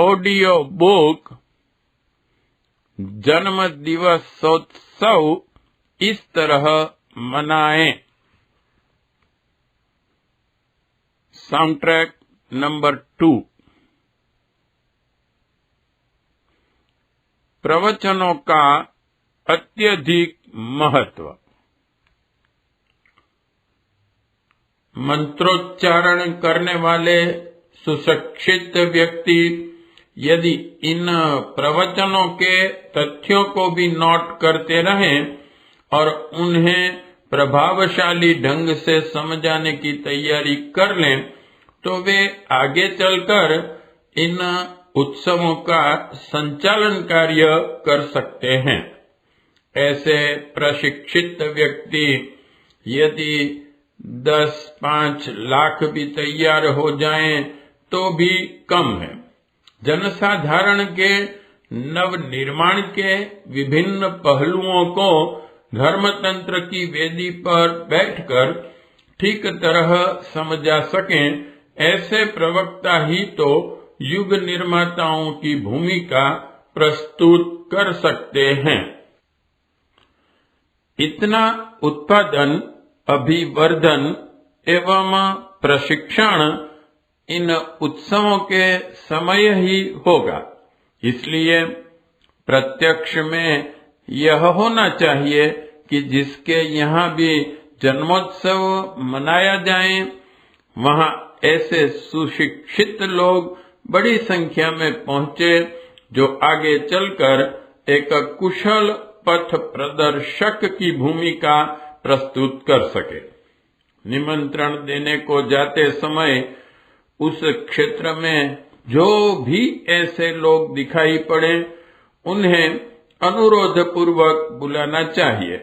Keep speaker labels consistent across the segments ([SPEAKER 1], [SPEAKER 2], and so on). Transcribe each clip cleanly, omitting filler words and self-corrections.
[SPEAKER 1] Audio book जन्म दिवसोत्सव इस तरह मनाएं। Sound track number 2। प्रवचनों का अत्यधिक महत्व। मंत्रोच्चारण करने वाले सुशिक्षित व्यक्ति यदि इन प्रवचनों के तथ्यों को भी नोट करते रहें और उन्हें प्रभावशाली ढंग से समझाने की तैयारी कर लें, तो वे आगे चलकर इन उत्सवों का संचालन कार्य कर सकते हैं। ऐसे प्रशिक्षित व्यक्ति यदि 10-5 लाख भी तैयार हो जाएं तो भी कम है। जनसाधारण के नव निर्माण के विभिन्न पहलुओं को धर्मतंत्र की वेदी पर बैठकर ठीक तरह समझा सकें, ऐसे प्रवक्ता ही तो युग निर्माताओं की भूमिका प्रस्तुत कर सकते हैं। इतना उत्पादन, अभिवर्धन एवं प्रशिक्षण इन उत्सवों के समय ही होगा। इसलिए प्रत्यक्ष में यह होना चाहिए कि जिसके यहाँ भी जन्मोत्सव मनाया जाए, वहाँ ऐसे सुशिक्षित लोग बड़ी संख्या में पहुँचे जो आगे चलकर एक कुशल पथ प्रदर्शक की भूमिका प्रस्तुत कर सके। निमंत्रण देने को जाते समय उस क्षेत्र में जो भी ऐसे लोग दिखाई पड़े, उन्हें अनुरोध पूर्वक बुलाना चाहिए,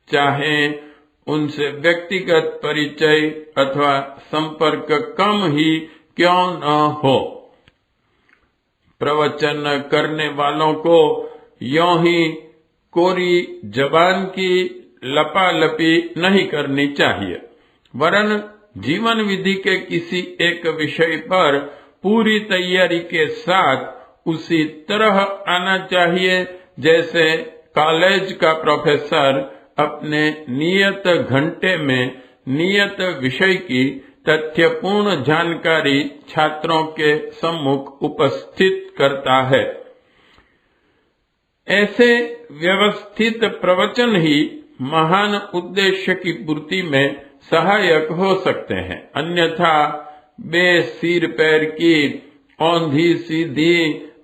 [SPEAKER 1] चाहे उनसे व्यक्तिगत परिचय अथवा संपर्क कम ही क्यों न हो। प्रवचन करने वालों को यों ही कोरी जबान की लपालपी नहीं करनी चाहिए, वरन जीवन विधि के किसी एक विषय पर पूरी तैयारी के साथ उसी तरह आना चाहिए जैसे कॉलेज का प्रोफेसर अपने नियत घंटे में नियत विषय की तथ्यपूर्ण जानकारी छात्रों के सम्मुख उपस्थित करता है। ऐसे व्यवस्थित प्रवचन ही महान उद्देश्य की पूर्ति में सहायक हो सकते हैं। अन्यथा बेसिर पैर की औंधी सीधी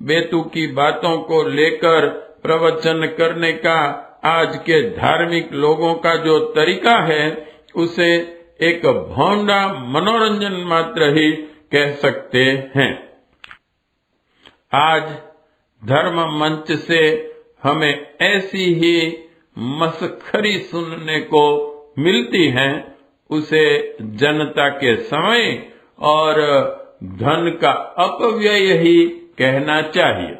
[SPEAKER 1] बेतुकी बातों को लेकर प्रवचन करने का आज के धार्मिक लोगों का जो तरीका है, उसे एक भोंडा मनोरंजन मात्र ही कह सकते हैं। आज धर्म मंच से हमें ऐसी ही मसखरी सुनने को मिलती है, उसे जनता के समय और धन का अपव्यय ही कहना चाहिए।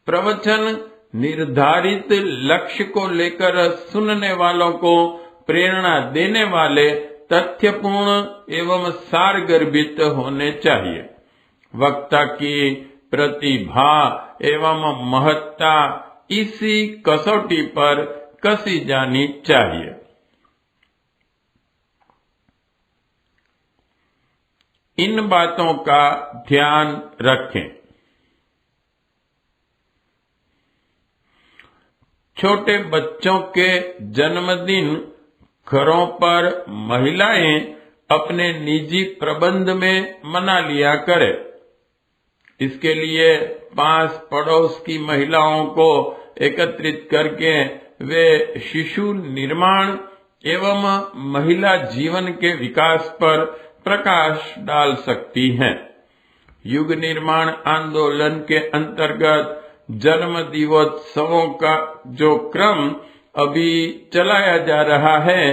[SPEAKER 1] प्रवचन निर्धारित लक्ष्य को लेकर सुनने वालों को प्रेरणा देने वाले तथ्यपूर्ण एवं सारगर्भित होने चाहिए। वक्ता की प्रतिभा एवं महत्ता इसी कसौटी पर कसी जानी चाहिए। इन बातों का ध्यान रखें। छोटे बच्चों के जन्मदिन घरों पर महिलाएं अपने निजी प्रबंध में मना लिया करें। इसके लिए पास पड़ोस की महिलाओं को एकत्रित करके वे शिशु निर्माण एवं महिला जीवन के विकास पर प्रकाश डाल सकती हैं। युग निर्माण आंदोलन के अंतर्गत जन्म दिवोत्सवों का जो क्रम अभी चलाया जा रहा है,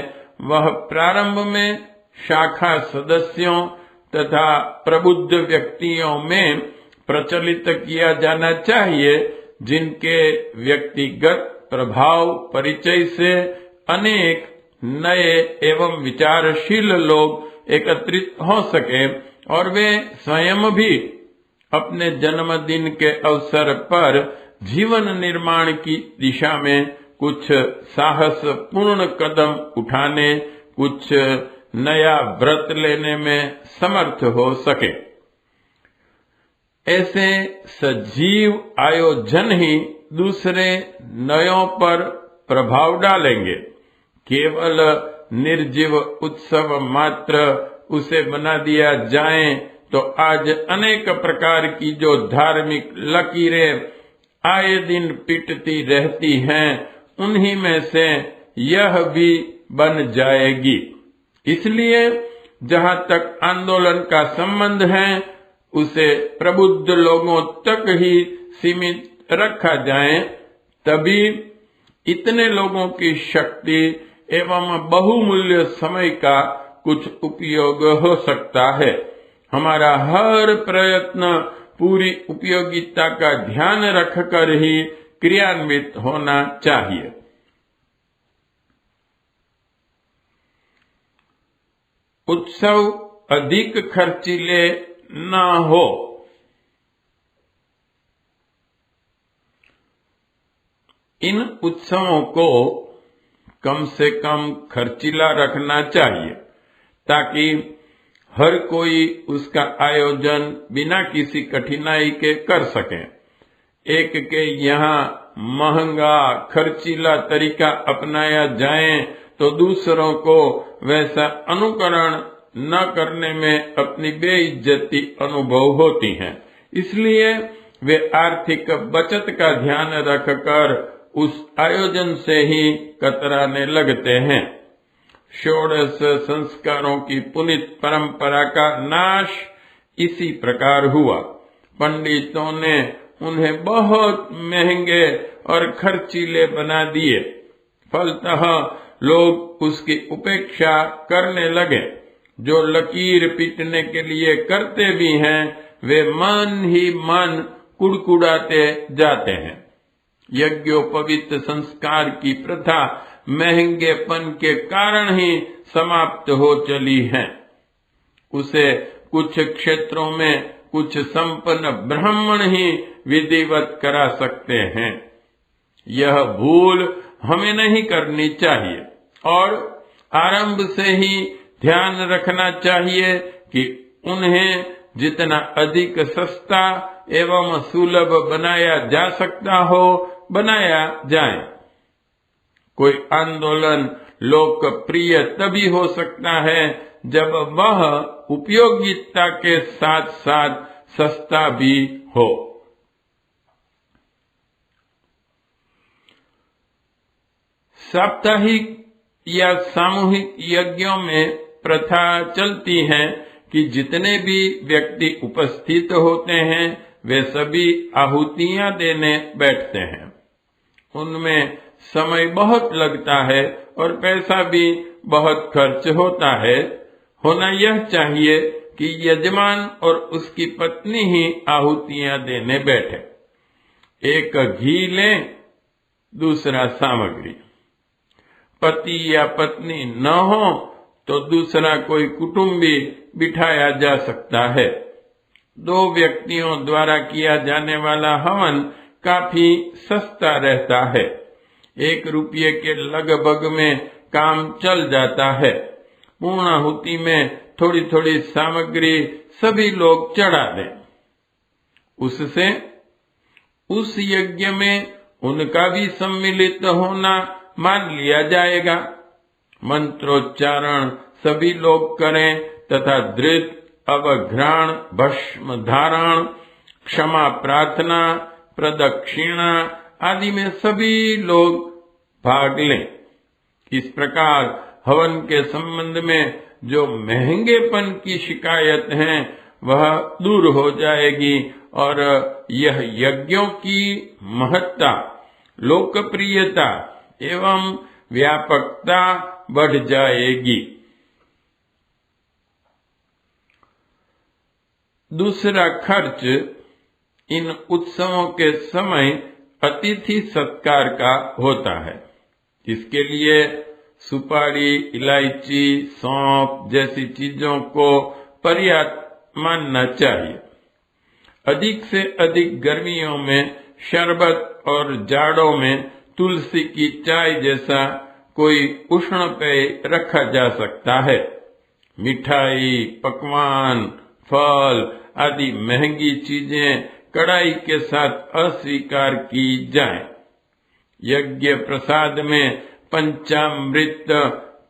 [SPEAKER 1] वह प्रारंभ में शाखा सदस्यों तथा प्रबुद्ध व्यक्तियों में प्रचलित किया जाना चाहिए, जिनके व्यक्तिगत प्रभाव परिचय से अनेक नए एवं विचारशील लोग एकत्रित हो सके और वे स्वयं भी अपने जन्मदिन के अवसर पर जीवन निर्माण की दिशा में कुछ साहसपूर्ण कदम उठाने, कुछ नया व्रत लेने में समर्थ हो सके। ऐसे सजीव आयोजन ही दूसरे नयों पर प्रभाव डालेंगे। केवल निर्जीव उत्सव मात्र उसे बना दिया जाए तो आज अनेक प्रकार की जो धार्मिक लकीरें आए दिन पिटती रहती हैं, उन्हीं में से यह भी बन जाएगी। इसलिए जहां तक आंदोलन का संबंध है, उसे प्रबुद्ध लोगों तक ही सीमित रखा जाए, तभी इतने लोगों की शक्ति एवं बहुमूल्य समय का कुछ उपयोग हो सकता है। हमारा हर प्रयत्न पूरी उपयोगिता का ध्यान रखकर ही क्रियान्वित होना चाहिए। उत्सव अधिक खर्चीले न हो। इन उत्सवों को कम से कम खर्चीला रखना चाहिए, ताकि हर कोई उसका आयोजन बिना किसी कठिनाई के कर सके। एक के यहाँ महंगा खर्चीला तरीका अपनाया जाए तो दूसरों को वैसा अनुकरण न करने में अपनी बेइज्जती अनुभव होती है। इसलिए वे आर्थिक बचत का ध्यान रखकर उस आयोजन से ही कतराने लगते हैं। षोडश संस्कारों की पुनीत परंपरा का नाश इसी प्रकार हुआ। पंडितों ने उन्हें बहुत महंगे और खर्चीले बना दिए। फलतः लोग उसकी उपेक्षा करने लगे। जो लकीर पीटने के लिए करते भी हैं, वे मन ही मन कुड़कुड़ाते जाते हैं। यज्ञोपवीत संस्कार की प्रथा महंगेपन के कारण ही समाप्त हो चली है। उसे कुछ क्षेत्रों में कुछ संपन्न ब्राह्मण ही विधिवत करा सकते हैं। यह भूल हमें नहीं करनी चाहिए और आरंभ से ही ध्यान रखना चाहिए कि उन्हें जितना अधिक सस्ता एवं सुलभ बनाया जा सकता हो, बनाया जाए। कोई आंदोलन लोकप्रिय तभी हो सकता है जब वह उपयोगिता के साथ साथ सस्ता भी हो। साप्ताहिक या सामूहिक यज्ञों में प्रथा चलती है कि जितने भी व्यक्ति उपस्थित होते हैं, वे सभी आहुतियां देने बैठते हैं। उनमें समय बहुत लगता है और पैसा भी बहुत खर्च होता है। होना यह चाहिए कि यजमान और उसकी पत्नी ही आहुतियां देने बैठे। एक घी लें, दूसरा सामग्री। पति या पत्नी न हो तो दूसरा कोई कुटुंबी बिठाया जा सकता है। 2 व्यक्तियों द्वारा किया जाने वाला हवन काफी सस्ता रहता है। 1 रुपये के लगभग में काम चल जाता है। पूर्णाहुति में थोड़ी थोड़ी सामग्री सभी लोग चढ़ा दें। उससे उस यज्ञ में उनका भी सम्मिलित होना मान लिया जाएगा। मंत्रोच्चारण सभी लोग करें तथा धृत, अवघ्राण, भस्म धारण, क्षमा प्रार्थना, प्रदक्षिणा आदि में सभी लोग भाग लें। इस प्रकार हवन के संबंध में जो महंगेपन की शिकायत है, वह दूर हो जाएगी और यह यज्ञों की महत्ता, लोकप्रियता एवं व्यापकता बढ़ जाएगी। दूसरा खर्च इन उत्सवों के समय अतिथि सत्कार का होता है। इसके लिए सुपारी, इलायची, सौंफ जैसी चीजों को पर्याप्त मानना चाहिए। अधिक से अधिक गर्मियों में शरबत और जाड़ों में तुलसी की चाय जैसा कोई उष्ण पेय रखा जा सकता है। मिठाई, पकवान, फल आदि महंगी चीजें कड़ाई के साथ अस्वीकार की जाएं। यज्ञ प्रसाद में पंचामृत,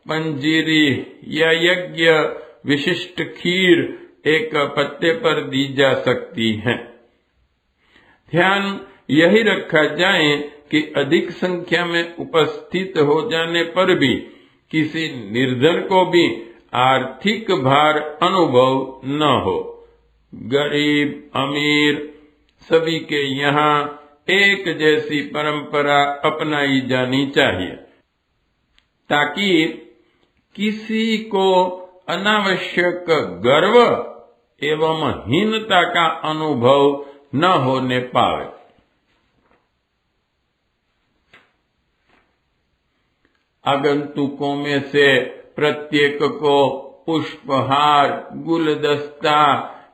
[SPEAKER 1] पंजीरी या यज्ञ विशिष्ट खीर एक पत्ते पर दी जा सकती है। ध्यान यही रखा जाए कि अधिक संख्या में उपस्थित हो जाने पर भी किसी निर्धन को भी आर्थिक भार अनुभव न हो। गरीब अमीर सभी के यहाँ एक जैसी परंपरा अपनाई जानी चाहिए, ताकि किसी को अनावश्यक गर्व एवं हीनता का अनुभव न होने पावे। आगंतुकों में से प्रत्येक को पुष्पहार, गुलदस्ता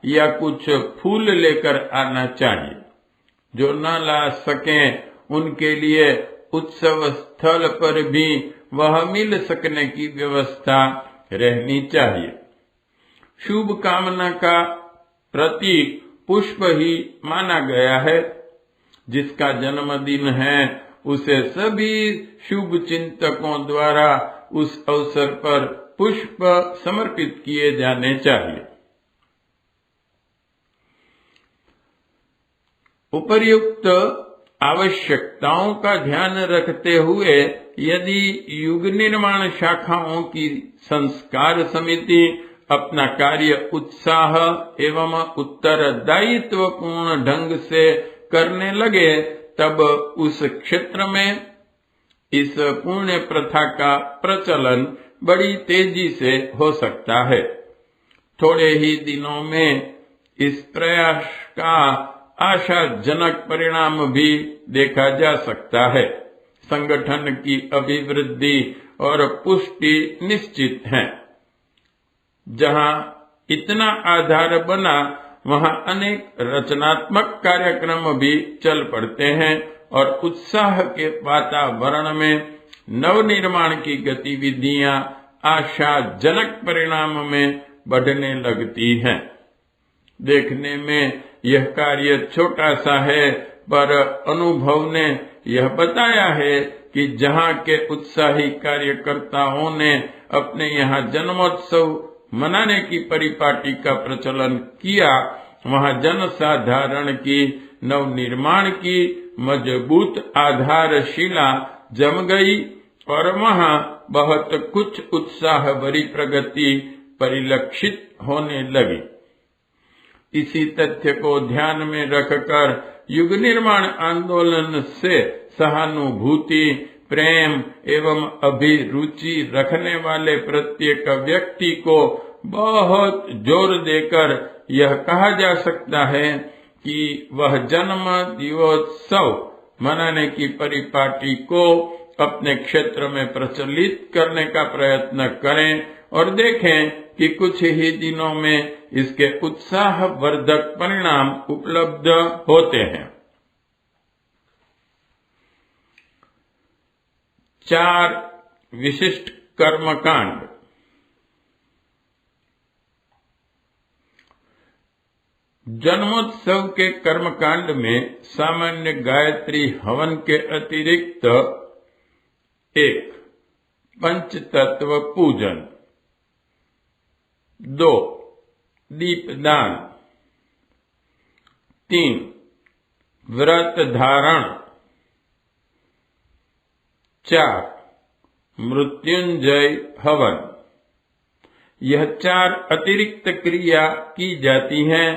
[SPEAKER 1] या कुछ फूल लेकर आना चाहिए। जो न ला सकें उनके लिए उत्सव स्थल पर भी वह मिल सकने की व्यवस्था रहनी चाहिए। शुभ कामना का प्रतीक पुष्प ही माना गया है। जिसका जन्मदिन है उसे सभी शुभ चिंतकों द्वारा उस अवसर पर पुष्प समर्पित किए जाने चाहिए। उपर्युक्त आवश्यकताओं का ध्यान रखते हुए यदि युग निर्माण शाखाओं की संस्कार समिति अपना कार्य उत्साह एवं उत्तरदायित्व पूर्ण ढंग से करने लगे, तब उस क्षेत्र में इस पुण्य प्रथा का प्रचलन बड़ी तेजी से हो सकता है। थोड़े ही दिनों में इस प्रयास का आशाजनक परिणाम भी देखा जा सकता है। संगठन की अभिवृद्धि और पुष्टि निश्चित है। जहां इतना आधार बना वहां अनेक रचनात्मक कार्यक्रम भी चल पड़ते हैं और उत्साह के वातावरण में नवनिर्माण की गतिविधियां आशाजनक परिणाम में बढ़ने लगती हैं। देखने में यह कार्य छोटा सा है, पर अनुभव ने यह बताया है कि जहां के उत्साही कार्यकर्ताओं ने अपने यहाँ जन्मोत्सव मनाने की परिपाटी का प्रचलन किया, वहां जनसाधारण की नवनिर्माण की मजबूत आधारशिला जम गई और वहां बहुत कुछ उत्साह भरी प्रगति परिलक्षित होने लगी। इसी तथ्य को ध्यान में रखकर युग निर्माण आंदोलन से सहानुभूति, प्रेम एवं अभिरुचि रखने वाले प्रत्येक व्यक्ति को बहुत जोर देकर यह कहा जा सकता है कि वह जन्म दिवोत्सव मनाने की परिपाटी को अपने क्षेत्र में प्रचलित करने का प्रयत्न करें और देखें कि कुछ ही दिनों में इसके उत्साहवर्धक परिणाम उपलब्ध होते हैं। 4 विशिष्ट कर्मकांड। जन्मोत्सव के कर्मकांड में सामान्य गायत्री हवन के अतिरिक्त 1 पंचतत्व पूजन, 2 दीपदान, 3 व्रत धारण, 4 मृत्युंजय हवन। यह 4 अतिरिक्त क्रिया की जाती हैं।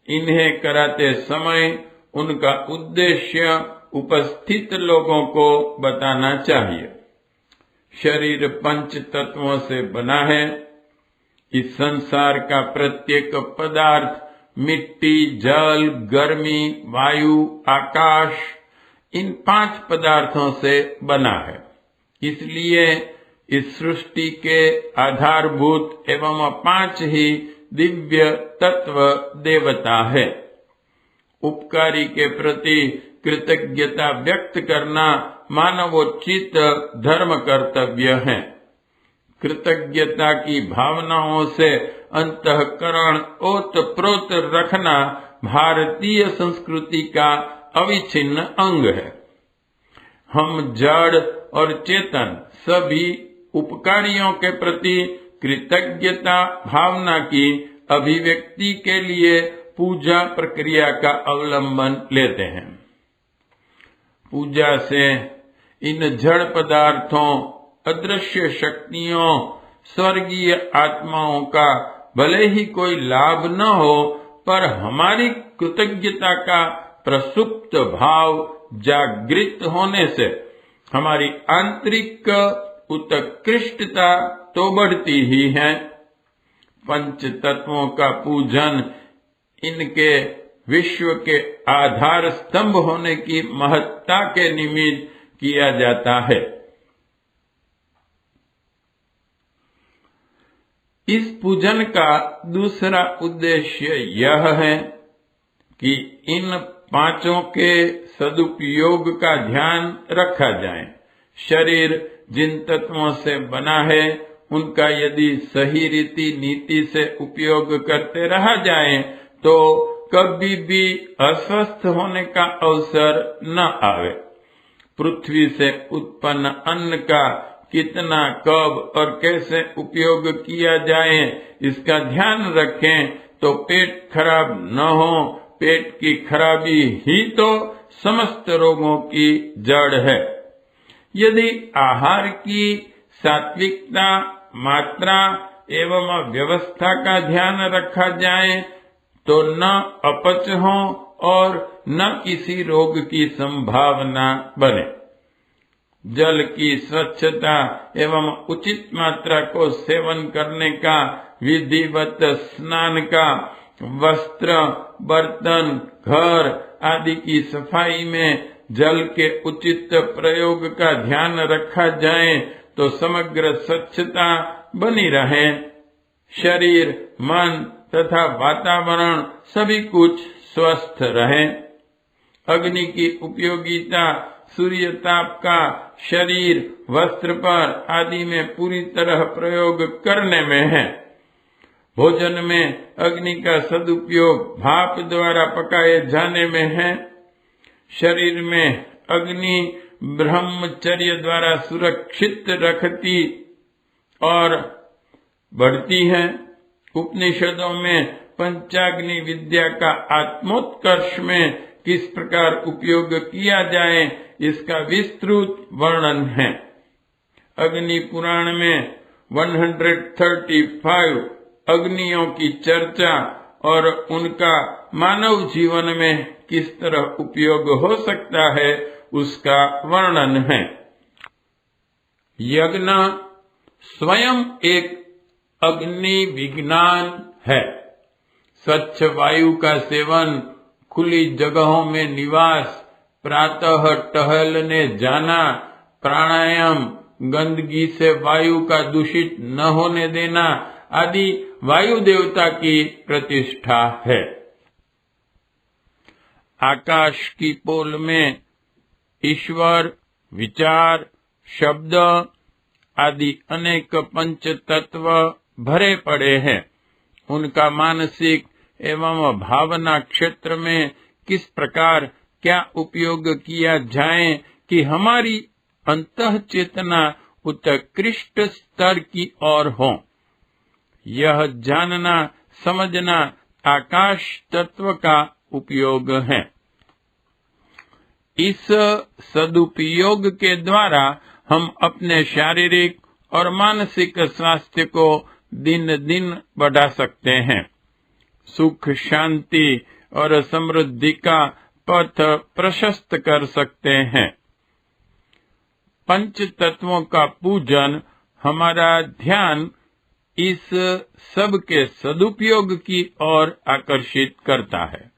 [SPEAKER 1] इन्हें कराते समय उनका उद्देश्य उपस्थित लोगों को बताना चाहिए। शरीर 5 तत्वों से बना है। इस संसार का प्रत्येक पदार्थ मिट्टी, जल, गर्मी, वायु, आकाश, इन 5 पदार्थों से बना है। इसलिए इस सृष्टि के आधारभूत एवं 5 ही दिव्य तत्व देवता है। उपकारी के प्रति कृतज्ञता व्यक्त करना मानवोचित धर्म कर्तव्य है। कृतज्ञता की भावनाओं से अंतःकरण ओतप्रोत रखना भारतीय संस्कृति का अविच्छिन्न अंग है। हम जड़ और चेतन सभी उपकारियों के प्रति कृतज्ञता भावना की अभिव्यक्ति के लिए पूजा प्रक्रिया का अवलंबन लेते हैं। पूजा से इन जड़ पदार्थों, अदृश्य शक्तियों, स्वर्गीय आत्माओं का भले ही कोई लाभ न हो, पर हमारी कृतज्ञता का प्रसुप्त भाव जागृत होने से हमारी आंतरिक उत्कृष्टता तो बढ़ती ही है। पंच तत्वों का पूजन इनके विश्व के आधार स्तंभ होने की महत्ता के निमित्त किया जाता है। इस पूजन का दूसरा उद्देश्य यह है कि इन पांचों के सदुपयोग का ध्यान रखा जाए। शरीर जिन तत्वों से बना है, उनका यदि सही रीति नीति से उपयोग करते रहा जाए तो कभी भी अस्वस्थ होने का अवसर न आवे। पृथ्वी से उत्पन्न अन्न का कितना, कब और कैसे उपयोग किया जाए, इसका ध्यान रखें तो पेट खराब न हो। पेट की खराबी ही तो समस्त रोगों की जड़ है। यदि आहार की सात्विकता, मात्रा एवं व्यवस्था का ध्यान रखा जाए तो न अपच हो और न किसी रोग की संभावना बने। जल की स्वच्छता एवं उचित मात्रा को सेवन करने का, विधिवत स्नान का, वस्त्र, बर्तन, घर आदि की सफाई में जल के उचित प्रयोग का ध्यान रखा जाए तो समग्र स्वच्छता बनी रहे। शरीर, मन तथा वातावरण सभी कुछ स्वस्थ रहे। अग्नि की उपयोगिता सूर्य ताप का शरीर, वस्त्र पर आदि में पूरी तरह प्रयोग करने में है। भोजन में अग्नि का सदुपयोग भाप द्वारा पकाए जाने में है। शरीर में अग्नि ब्रह्मचर्य द्वारा सुरक्षित रखती और बढ़ती है। उपनिषदों में पंचाग्नि विद्या का आत्मोत्कर्ष में किस प्रकार उपयोग किया जाए, इसका विस्तृत वर्णन है। अग्नि पुराण में 135 अग्नियों की चर्चा और उनका मानव जीवन में किस तरह उपयोग हो सकता है, उसका वर्णन है। यज्ञ स्वयं एक अग्नि विज्ञान है। स्वच्छ वायु का सेवन, खुली जगहों में निवास, प्रातः टहलने जाना, प्राणायाम, गंदगी से वायु का दूषित न होने देना आदि वायु देवता की प्रतिष्ठा है। आकाश की पोल में ईश्वर, विचार, शब्द आदि अनेक पंच तत्व भरे पड़े हैं। उनका मानसिक एवं भावना क्षेत्र में किस प्रकार क्या उपयोग किया जाए कि हमारी अंतः चेतना उत्कृष्ट स्तर की ओर हो, यह जानना समझना आकाश तत्व का उपयोग है। इस सदुपयोग के द्वारा हम अपने शारीरिक और मानसिक स्वास्थ्य को दिन दिन बढ़ा सकते हैं। सुख, शांति और समृद्धि का पथ प्रशस्त कर सकते हैं। पंच तत्वों का पूजन हमारा ध्यान इस सब के सदुपयोग की ओर आकर्षित करता है।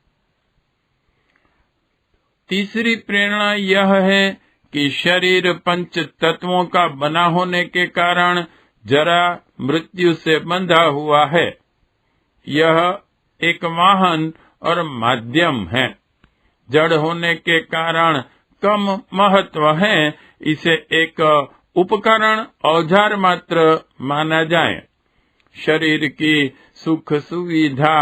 [SPEAKER 1] तीसरी प्रेरणा यह है कि शरीर पंच तत्वों का बना होने के कारण जरा मृत्यु से बंधा हुआ है। यह एक वाहन और माध्यम है। जड़ होने के कारण कम महत्व है, इसे एक उपकरण औजार मात्र माना जाए। शरीर की सुख सुविधा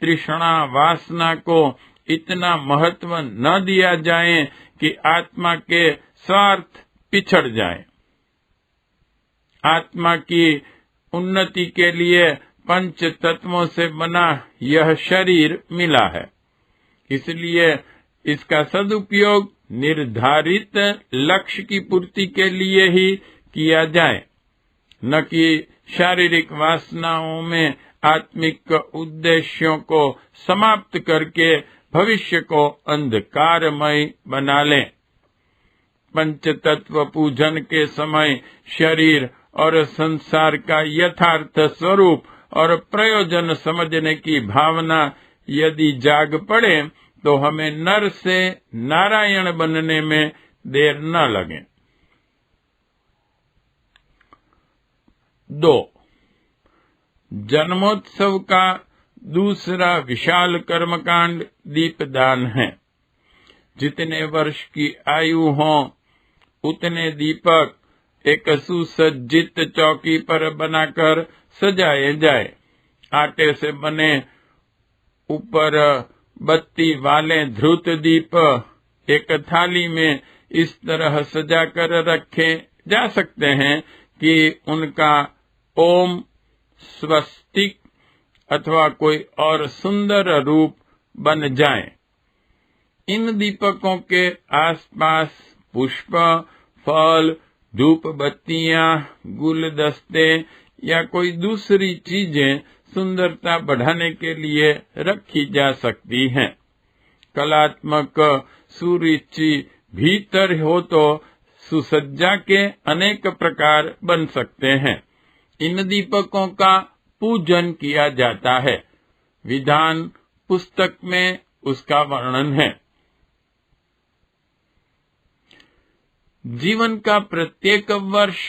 [SPEAKER 1] तृष्णा वासना को इतना महत्व न दिया जाए कि आत्मा के स्वार्थ पिछड़ जाए। आत्मा की उन्नति के लिए पंच तत्वों से बना यह शरीर मिला है, इसलिए इसका सदुपयोग निर्धारित लक्ष्य की पूर्ति के लिए ही किया जाए, न कि शारीरिक वासनाओं में आत्मिक उद्देश्यों को समाप्त करके भविष्य को अंधकारमय बना लें। पंच तत्व पूजन के समय शरीर और संसार का यथार्थ स्वरूप और प्रयोजन समझने की भावना यदि जाग पड़े तो हमें नर से नारायण बनने में देर न लगे। 2. जन्मोत्सव का दूसरा विशाल कर्मकांड दीपदान है। जितने वर्ष की आयु हो उतने दीपक एक सुसज्जित चौकी पर बनाकर सजाए जाए। आटे से बने ऊपर बत्ती वाले ध्रुत दीप एक थाली में इस तरह सजाकर रखे जा सकते हैं कि उनका ओम, स्वस्तिक अथवा कोई और सुंदर रूप बन जाए। इन दीपकों के आसपास पुष्प, फल, धूप बत्तियां, गुलदस्ते या कोई दूसरी चीजें सुंदरता बढ़ाने के लिए रखी जा सकती हैं। कलात्मक सुरुचि भीतर हो तो सुसज्जा के अनेक प्रकार बन सकते हैं। इन दीपकों का पूजन किया जाता है। विधान पुस्तक में उसका वर्णन है। जीवन का प्रत्येक वर्ष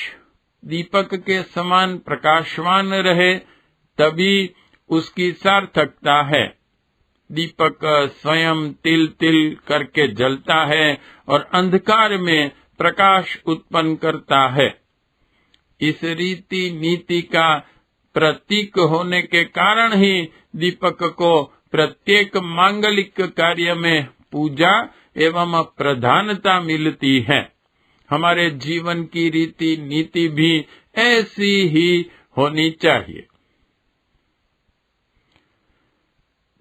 [SPEAKER 1] दीपक के समान प्रकाशवान रहे तभी उसकी सार्थकता है। दीपक स्वयं तिल तिल करके जलता है और अंधकार में प्रकाश उत्पन्न करता है। इस रीति नीति का प्रतीक होने के कारण ही दीपक को प्रत्येक मांगलिक कार्य में पूजा एवं प्रधानता मिलती है। हमारे जीवन की रीति नीति भी ऐसी ही होनी चाहिए।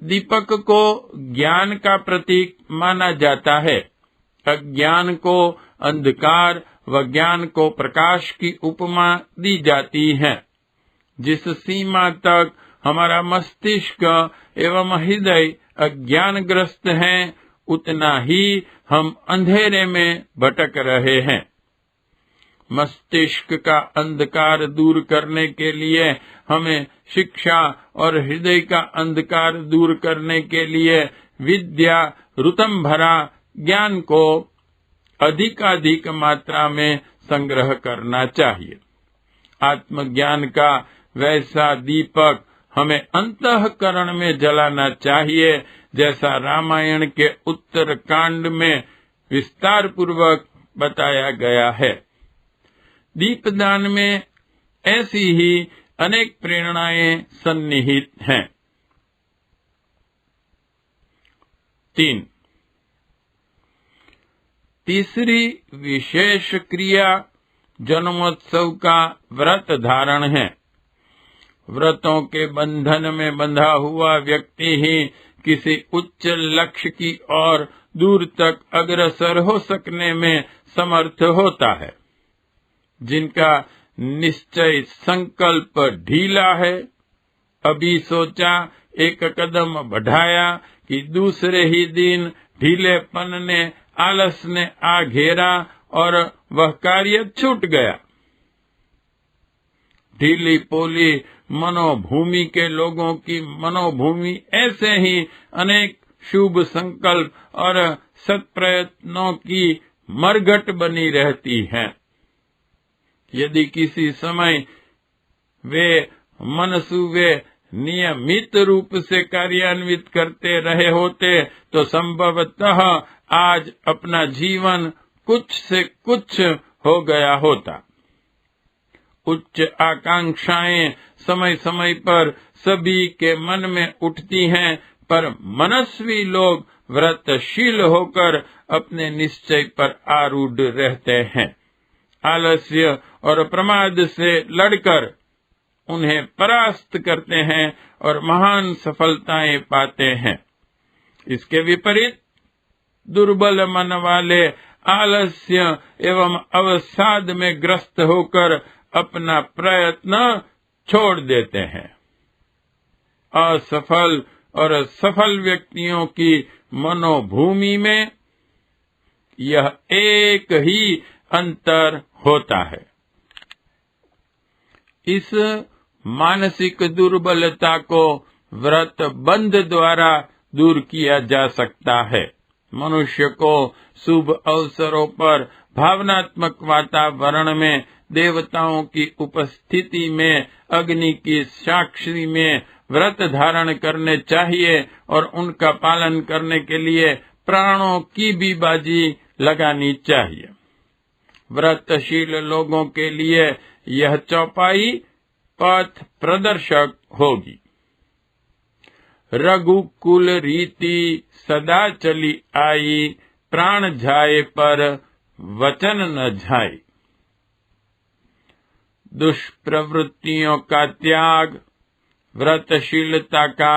[SPEAKER 1] दीपक को ज्ञान का प्रतीक माना जाता है। अज्ञान को अंधकार व ज्ञान को प्रकाश की उपमा दी जाती है। जिस सीमा तक हमारा मस्तिष्क एवं हृदय अज्ञानग्रस्त है, उतना ही हम अंधेरे में भटक रहे हैं। मस्तिष्क का अंधकार दूर करने के लिए हमें शिक्षा और हृदय का अंधकार दूर करने के लिए विद्या रुतम भरा ज्ञान को अधिकाधिक मात्रा में संग्रह करना चाहिए। आत्मज्ञान का वैसा दीपक हमें अंतःकरण में जलाना चाहिए, जैसा रामायण के उत्तर कांड में विस्तार पूर्वक बताया गया है। दीपदान में ऐसी ही अनेक प्रेरणाएं सन्निहित हैं। 3. तीसरी विशेष क्रिया जन्मोत्सव का व्रत धारण है। व्रतों के बंधन में बंधा हुआ व्यक्ति ही किसी उच्च लक्ष्य की ओर दूर तक अग्रसर हो सकने में समर्थ होता है। जिनका निश्चय संकल्प ढीला है, अभी सोचा एक कदम बढ़ाया कि दूसरे ही दिन ढीलेपन ने आलस ने आ घेरा और वह कार्य छूट गया। ढीली पोली मनोभूमि के लोगों की मनोभूमि ऐसे ही अनेक शुभ संकल्प और सत्प्रयत्नों की मरघट बनी रहती है। यदि किसी समय वे मनसूबे नियमित रूप से कार्यान्वित करते रहे होते तो संभवतः आज अपना जीवन कुछ से कुछ हो गया होता। उच्च आकांक्षाएं समय समय पर सभी के मन में उठती हैं, पर मनस्वी लोग व्रतशील होकर अपने निश्चय पर आरूढ़ रहते हैं। आलस्य और प्रमाद से लड़कर उन्हें परास्त करते हैं और महान सफलताएं पाते हैं। इसके विपरीत दुर्बल मन वाले आलस्य एवं अवसाद में ग्रस्त होकर अपना प्रयत्न छोड़ देते हैं। असफल और सफल व्यक्तियों की मनोभूमि में यह एक ही अंतर होता है। इस मानसिक दुर्बलता को व्रत बंध द्वारा दूर किया जा सकता है। मनुष्य को शुभ अवसरों पर भावनात्मक वातावरण में देवताओं की उपस्थिति में अग्नि की साक्षी में व्रत धारण करने चाहिए और उनका पालन करने के लिए प्राणों की भी बाजी लगानी चाहिए। व्रतशील लोगों के लिए यह चौपाई पथ प्रदर्शक होगी। रघुकुल रीति सदा चली आई, प्राण जाए पर वचन न जाए। दुष्प्रवृत्तियों का त्याग व्रतशीलता का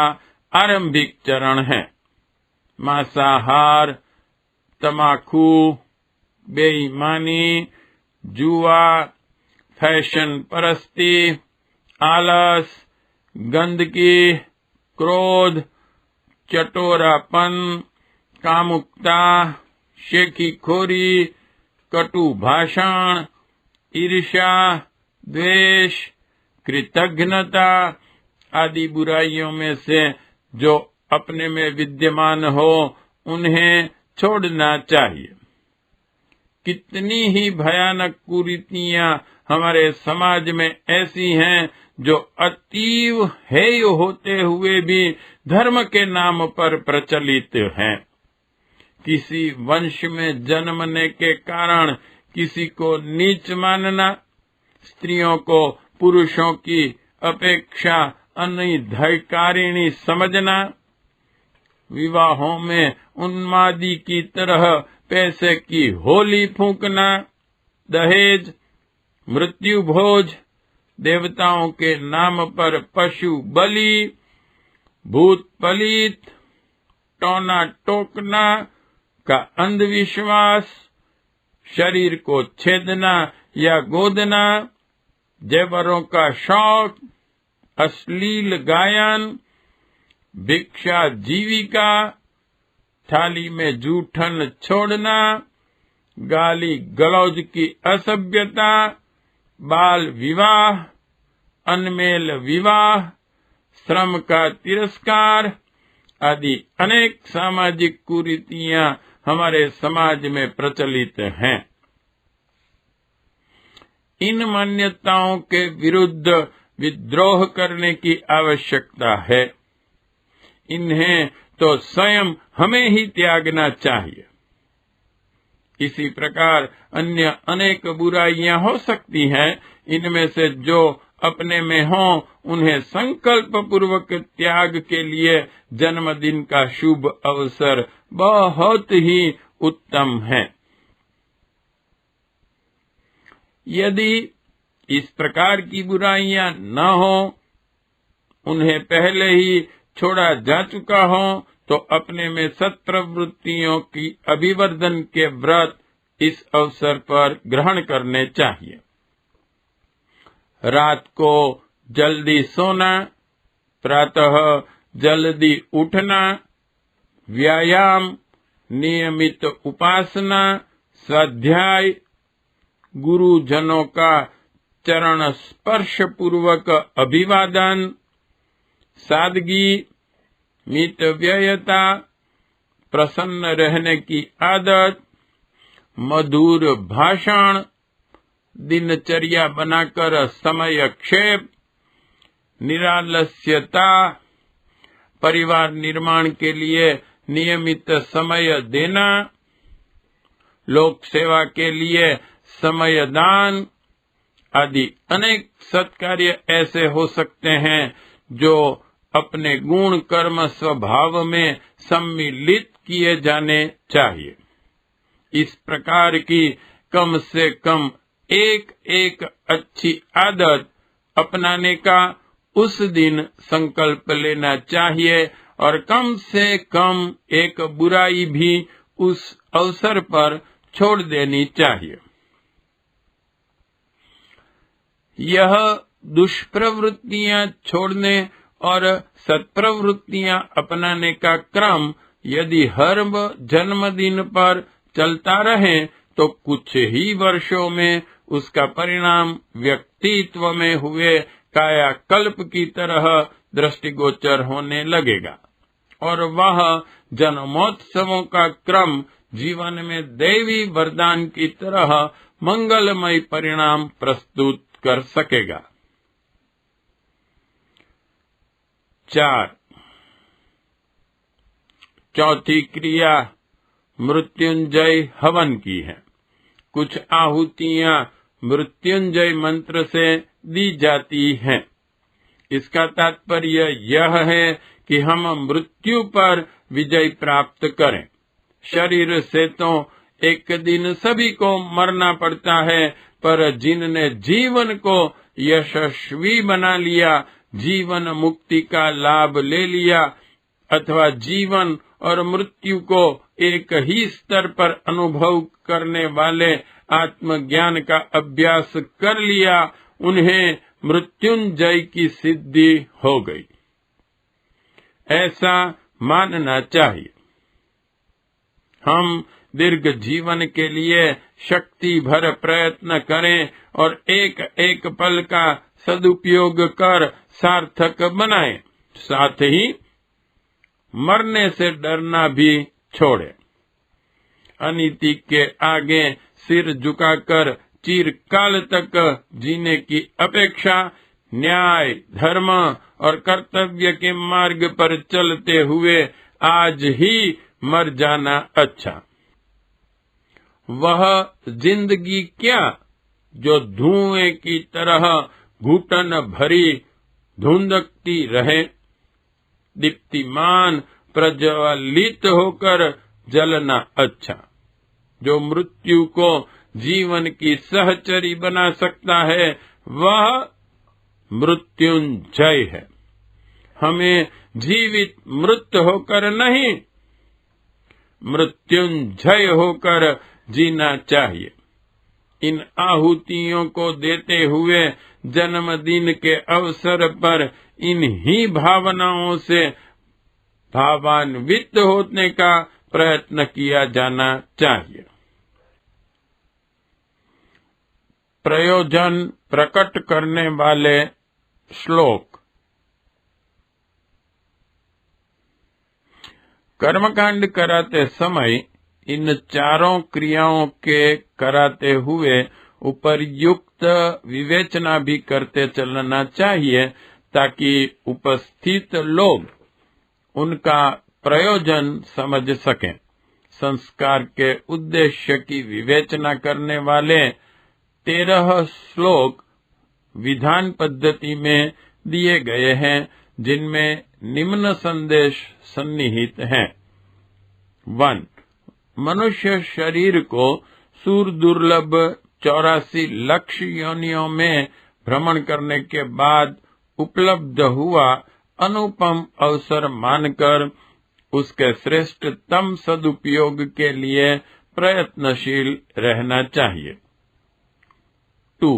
[SPEAKER 1] आरंभिक चरण है। मांसाहार, तमाकू, बेईमानी, जुआ, फैशन परस्ती, आलस, गंदगी, क्रोध, चटोरापन, कामुकता, शेखीखोरी, कटु भाषण, ईर्ष्या, द्वेष, कृतघ्नता आदि बुराइयों में से जो अपने में विद्यमान हो उन्हें छोड़ना चाहिए। कितनी ही भयानक कुरीतियां हमारे समाज में ऐसी हैं जो अतीव हेय होते हुए भी धर्म के नाम पर प्रचलित हैं। किसी वंश में जन्मने के कारण किसी को नीच मानना, स्त्रियों को पुरुषों की अपेक्षा अनधिकारिणी समझना, विवाहों में उन्मादी की तरह पैसे की होली फूंकना, दहेज, मृत्यु भोज, देवताओं के नाम पर पशु बलि, भूत पलीत, टोना टोकना का अंधविश्वास, शरीर को छेदना या गोदना, जेवरों का शौक, अश्लील गायन, भिक्षा जीविका, थाली में जूठन छोड़ना, गाली गलौज की असभ्यता, बाल विवाह, अनमेल विवाह, श्रम का तिरस्कार आदि अनेक सामाजिक कुरीतियां हमारे समाज में प्रचलित हैं। इन मान्यताओं के विरुद्ध विद्रोह करने की आवश्यकता है। इन्हें तो स्वयं हमें ही त्यागना चाहिए। इसी प्रकार अन्य अनेक बुराइयां हो सकती हैं। इनमें से जो अपने में हो उन्हें संकल्प पूर्वक त्याग के लिए जन्मदिन का शुभ अवसर बहुत ही उत्तम है। यदि इस प्रकार की बुराइयां न हो, उन्हें पहले ही छोड़ा जा चुका हो, तो अपने में सत्प्रवृत्तियों की अभिवर्धन के व्रत इस अवसर पर ग्रहण करने चाहिए। रात को जल्दी सोना, प्रातः जल्दी उठना, व्यायाम, नियमित उपासना, स्वाध्याय, गुरुजनों का चरण स्पर्श पूर्वक अभिवादन, सादगी, मितव्ययता, प्रसन्न रहने की आदत, मधुर भाषण, दिनचर्या बनाकर समय क्षेप, निरालस्यता, परिवार निर्माण के लिए नियमित समय देना, लोक सेवा के लिए समय दान आदि अनेक सत्कार्य ऐसे हो सकते हैं जो अपने गुण कर्म स्वभाव में सम्मिलित किए जाने चाहिए। इस प्रकार की कम से कम एक अच्छी आदत अपनाने का उस दिन संकल्प लेना चाहिए और कम से कम एक बुराई भी उस अवसर पर छोड़ देनी चाहिए। यह दुष्प्रवृत्तियां छोड़ने और सत्प्रवृत्तियां अपनाने का क्रम यदि हर जन्मदिन पर चलता रहे तो कुछ ही वर्षों में उसका परिणाम व्यक्तित्व में हुए कायाकल्प की तरह दृष्टिगोचर होने लगेगा और वह जन्मोत्सवों का क्रम जीवन में दैवी वरदान की तरह मंगलमय परिणाम प्रस्तुत कर सकेगा। 4. चौथी क्रिया मृत्युंजय हवन की है। कुछ आहुतियां मृत्युंजय मंत्र से दी जाती हैं। इसका तात्पर्य यह है कि हम मृत्यु पर विजय प्राप्त करें। शरीर से तो एक दिन सभी को मरना पड़ता है, पर जिनने जीवन को यशस्वी बना लिया, जीवन मुक्ति का लाभ ले लिया अथवा जीवन और मृत्यु को एक ही स्तर पर अनुभव करने वाले आत्मज्ञान का अभ्यास कर लिया, उन्हें मृत्युंजय की सिद्धि हो गई, ऐसा मानना चाहिए। हम दीर्घ जीवन के लिए शक्ति भर प्रयत्न करें और एक एक पल का सदुपयोग कर सार्थक बनाएं। साथ ही मरने से डरना भी छोड़ें। अनीति के आगे सिर झुकाकर चिरकाल तक जीने की अपेक्षा न्याय, धर्म और कर्तव्य के मार्ग पर चलते हुए आज ही मर जाना अच्छा। वह जिंदगी क्या जो धुएं की तरह घुटन भरी धुंधकती रहे, दीप्तिमान प्रज्वलित होकर जलना अच्छा। जो मृत्यु को जीवन की सहचरी बना सकता है वह मृत्युंजय है। हमें जीवित मृत होकर नहीं, मृत्युंजय होकर जीना चाहिए। इन आहुतियों को देते हुए जन्मदिन के अवसर पर इन्हीं भावनाओं से भावान्वित होने का प्रयत्न किया जाना चाहिए। प्रयोजन प्रकट करने वाले श्लोक। कर्मकांड कराते समय इन चारों क्रियाओं के कराते हुए उपर्युक्त विवेचना भी करते चलना चाहिए ताकि उपस्थित लोग उनका प्रयोजन समझ सकें। संस्कार के उद्देश्य की विवेचना करने वाले 13 श्लोक विधान पद्धति में दिए गए हैं, जिनमें निम्न संदेश सन्निहित हैं। 1. मनुष्य शरीर को सुदुर्लभ 84 लाख योनियों में भ्रमण करने के बाद उपलब्ध हुआ अनुपम अवसर मानकर उसके श्रेष्ठतम सदुपयोग के लिए प्रयत्नशील रहना चाहिए। 2.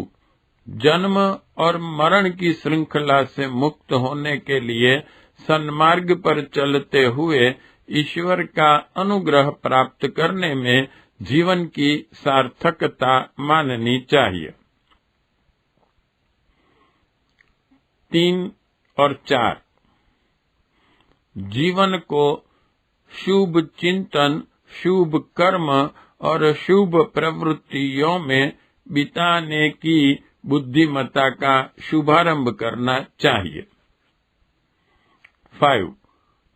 [SPEAKER 1] जन्म और मरण की श्रृंखला से मुक्त होने के लिए सन्मार्ग पर चलते हुए ईश्वर का अनुग्रह प्राप्त करने में जीवन की सार्थकता माननी चाहिए। 3 और 4. जीवन को शुभ चिंतन, शुभ कर्म और शुभ प्रवृत्तियों में बिताने की बुद्धिमत्ता का शुभारंभ करना चाहिए। 5.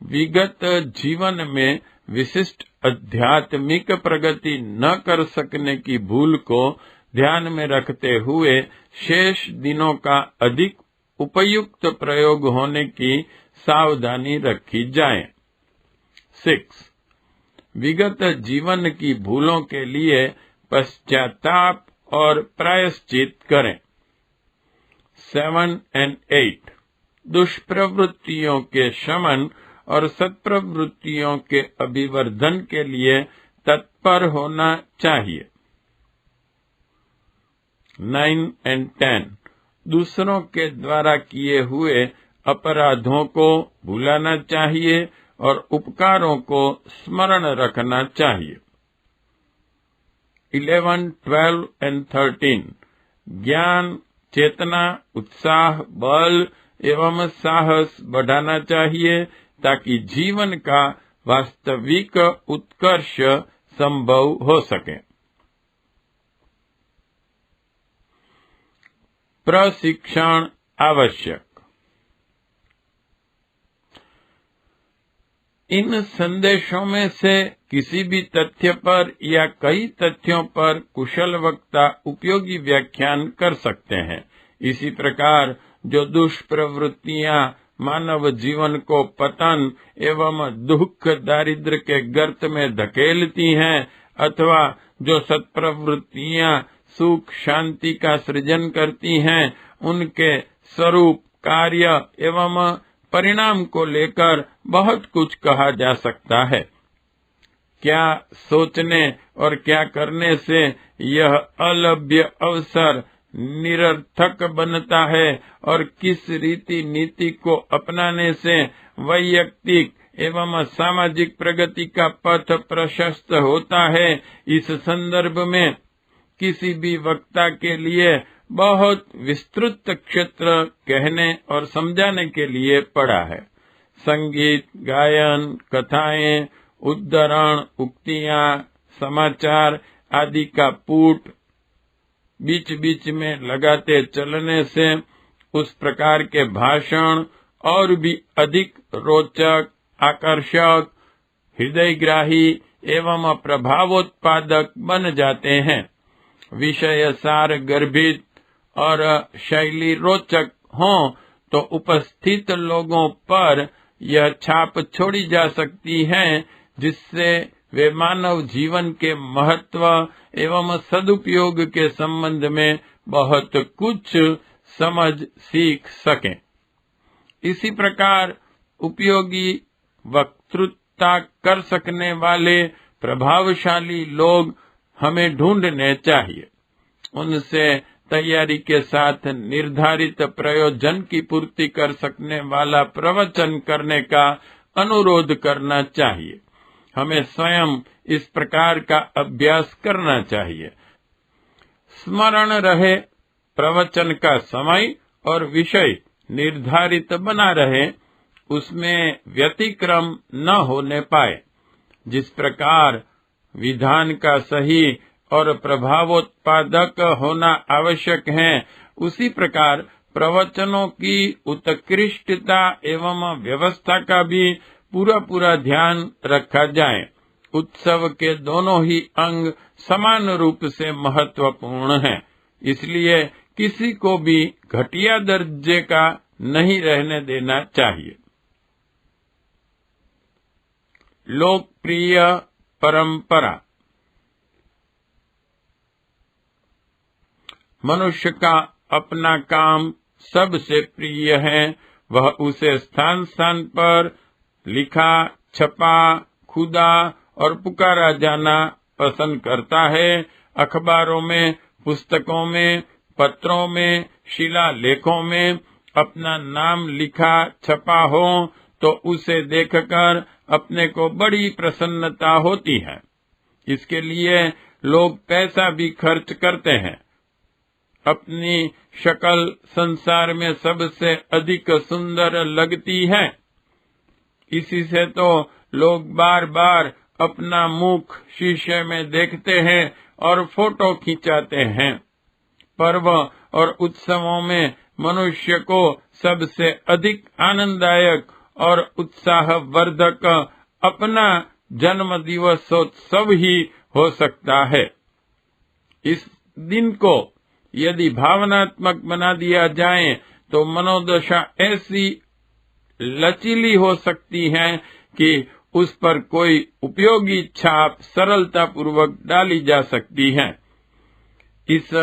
[SPEAKER 1] विगत जीवन में विशिष्ट आध्यात्मिक प्रगति न कर सकने की भूल को ध्यान में रखते हुए शेष दिनों का अधिक उपयुक्त प्रयोग होने की सावधानी रखी जाए। 6. विगत जीवन की भूलों के लिए पश्चाताप और प्रायश्चित करें। 7 और 8. दुष्प्रवृत्तियों के शमन और सत्प्रवृत्तियों के अभिवर्धन के लिए तत्पर होना चाहिए। 9 और 10. दूसरों के द्वारा किए हुए अपराधों को भुलाना चाहिए और उपकारों को स्मरण रखना चाहिए। 11, 12 और 13. ज्ञान, चेतना, उत्साह, बल एवं साहस बढ़ाना चाहिए ताकि जीवन का वास्तविक उत्कर्ष संभव हो सके। प्रशिक्षण आवश्यक। इन संदेशों में से किसी भी तथ्य पर या कई तथ्यों पर कुशल वक्ता उपयोगी व्याख्यान कर सकते हैं। इसी प्रकार जो दुष्प्रवृत्तियां मानव जीवन को पतन एवं दुख दारिद्र्य के गर्त में धकेलती हैं अथवा जो सत्प्रवृत्तियां सुख शांति का सृजन करती हैं, उनके स्वरूप, कार्य एवं परिणाम को लेकर बहुत कुछ कहा जा सकता है। क्या सोचने और क्या करने से यह अलभ्य अवसर निरर्थक बनता है और किस रीति नीति को अपनाने से वैयक्तिक एवं सामाजिक प्रगति का पथ प्रशस्त होता है, इस संदर्भ में किसी भी वक्ता के लिए बहुत विस्तृत क्षेत्र कहने और समझाने के लिए पड़ा है। संगीत, गायन, कथाएं, उद्धरण, उक्तियां, समाचार आदि का पुट बीच बीच में लगाते चलने से उस प्रकार के भाषण और भी अधिक रोचक, आकर्षक, हृदयग्राही एवं प्रभावोत्पादक बन जाते हैं। विषय सार गर्भित और शैली रोचक हो तो उपस्थित लोगों पर यह छाप छोड़ी जा सकती है जिससे वे मानव जीवन के महत्व एवं सदुपयोग के संबंध में बहुत कुछ समझ सीख सकें। इसी प्रकार उपयोगी वक्तृता कर सकने वाले प्रभावशाली लोग हमें ढूंढने चाहिए। उनसे तैयारी के साथ निर्धारित प्रयोजन की पूर्ति कर सकने वाला प्रवचन करने का अनुरोध करना चाहिए। हमें स्वयं इस प्रकार का अभ्यास करना चाहिए। स्मरण रहे, प्रवचन का समय और विषय निर्धारित बना रहे, उसमें व्यतिक्रम न होने पाए। जिस प्रकार विधान का सही और प्रभावोत्पादक होना आवश्यक है, उसी प्रकार प्रवचनों की उत्कृष्टता एवं व्यवस्था का भी पूरा ध्यान रखा जाए। उत्सव के दोनों ही अंग समान रूप से महत्वपूर्ण हैं, इसलिए किसी को भी घटिया दर्जे का नहीं रहने देना चाहिए। लोकप्रिय परंपरा। मनुष्य का अपना काम सबसे प्रिय है। वह उसे स्थान स्थान पर लिखा, छपा, खुदा और पुकारा जाना पसंद करता है। अखबारों में, पुस्तकों में, पत्रों में, शिलालेखों में अपना नाम लिखा छपा हो तो उसे देखकर अपने को बड़ी प्रसन्नता होती है। इसके लिए लोग पैसा भी खर्च करते हैं। अपनी शक्ल संसार में सबसे अधिक सुंदर लगती है, इसी से तो लोग बार बार अपना मुख शीशे में देखते हैं और फोटो खिंचाते हैं। पर वह और उत्सवों में मनुष्य को सबसे अधिक आनंददायक और उत्साहवर्धक अपना जन्म दिवसोत्सव ही हो सकता है। इस दिन को यदि भावनात्मक बना दिया जाए तो मनोदशा ऐसी लचीली हो सकती है कि उस पर कोई उपयोगी छाप सरलता पूर्वक डाली जा सकती है। इस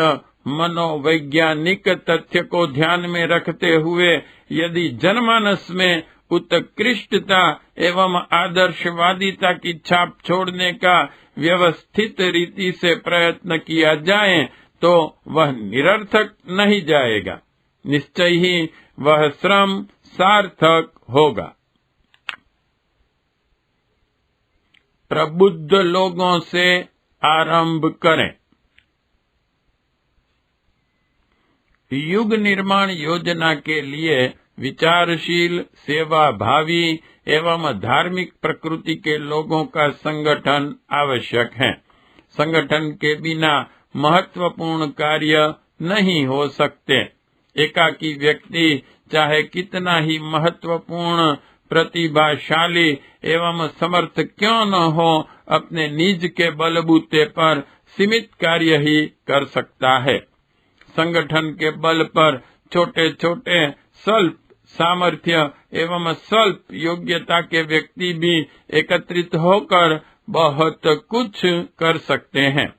[SPEAKER 1] मनोवैज्ञानिक तथ्य को ध्यान में रखते हुए यदि जनमानस में उत्कृष्टता एवं आदर्शवादिता की छाप छोड़ने का व्यवस्थित रीति से प्रयत्न किया जाए तो वह निरर्थक नहीं जाएगा, निश्चय ही वह श्रम सार्थक होगा। प्रबुद्ध लोगों से आरंभ करें। युग निर्माण योजना के लिए विचारशील, सेवाभावी एवं धार्मिक प्रकृति के लोगों का संगठन आवश्यक है। संगठन के बिना महत्वपूर्ण कार्य नहीं हो सकते। एकाकी व्यक्ति चाहे कितना ही महत्वपूर्ण, प्रतिभाशाली एवं समर्थ क्यों न हो, अपने निज के बलबूते पर सीमित कार्य ही कर सकता है। संगठन के बल पर छोटे छोटे स्वल्प सामर्थ्य एवं स्वल्प योग्यता के व्यक्ति भी एकत्रित होकर बहुत कुछ कर सकते हैं।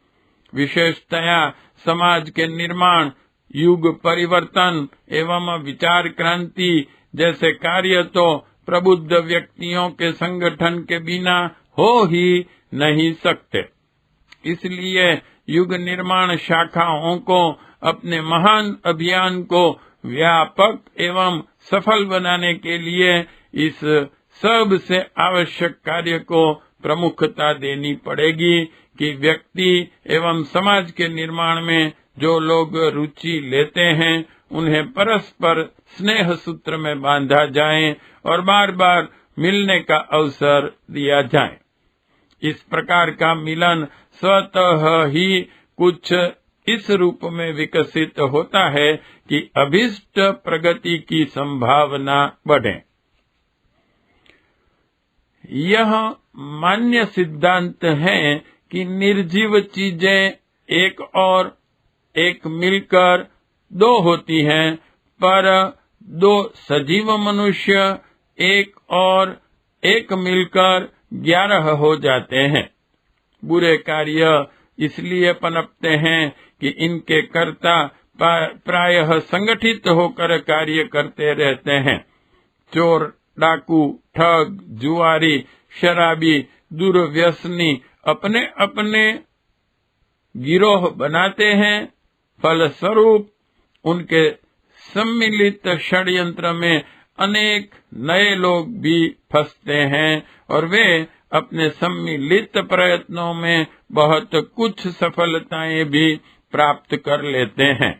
[SPEAKER 1] विशेषतया समाज के निर्माण, युग परिवर्तन एवं विचार क्रांति जैसे कार्य तो प्रबुद्ध व्यक्तियों के संगठन के बिना हो ही नहीं सकते। इसलिए युग निर्माण शाखाओं को अपने महान अभियान को व्यापक एवं सफल बनाने के लिए इस सब से आवश्यक कार्य को प्रमुखता देनी पड़ेगी कि व्यक्ति एवं समाज के निर्माण में जो लोग रुचि लेते हैं उन्हें परस्पर स्नेह सूत्र में बांधा जाए और बार बार मिलने का अवसर दिया जाए। इस प्रकार का मिलन स्वतः ही कुछ इस रूप में विकसित होता है कि अभीष्ट प्रगति की संभावना बढ़े। यह मान्य सिद्धांत है कि निर्जीव चीजें एक और एक मिलकर दो होती हैं, पर दो सजीव मनुष्य एक और एक मिलकर 11 हो जाते हैं। बुरे कार्य इसलिए पनपते हैं कि इनके कर्ता प्रायः संगठित होकर कार्य करते रहते हैं। चोर, डाकू, ठग, जुआरी, शराबी, दुर्व्यसनी अपने अपने गिरोह बनाते हैं। फलस्वरूप उनके सम्मिलित षड्यंत्र में अनेक नए लोग भी फंसते हैं और वे अपने सम्मिलित प्रयत्नों में बहुत कुछ सफलताएं भी प्राप्त कर लेते हैं।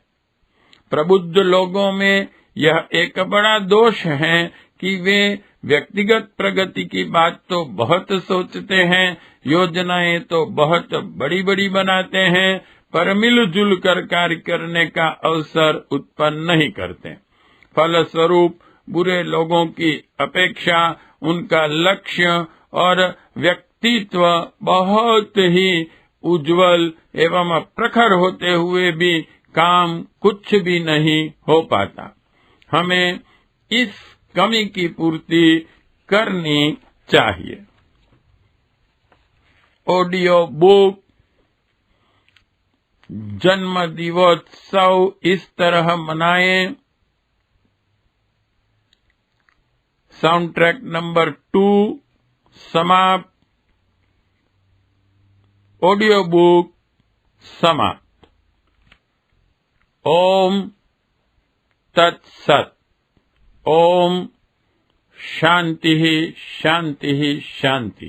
[SPEAKER 1] प्रबुद्ध लोगों में यह एक बड़ा दोष है कि वे व्यक्तिगत प्रगति की बात तो बहुत सोचते हैं, योजनाएं तो बहुत बड़ी बड़ी बनाते हैं, पर मिलजुल कर कार्य करने का अवसर उत्पन्न नहीं करते। फलस्वरूप बुरे लोगों की अपेक्षा उनका लक्ष्य और व्यक्तित्व बहुत ही उज्जवल एवं प्रखर होते हुए भी काम कुछ भी नहीं हो पाता। हमें इस कमी की पूर्ति करनी चाहिए। ऑडियो बुक जन्म दिवोत्सव इस तरह मनाएं। साउंड ट्रैक नंबर 2 समाप्त। ऑडियो बुक समाप्त। ओम तत्सत। ओम शांति शांति शांति।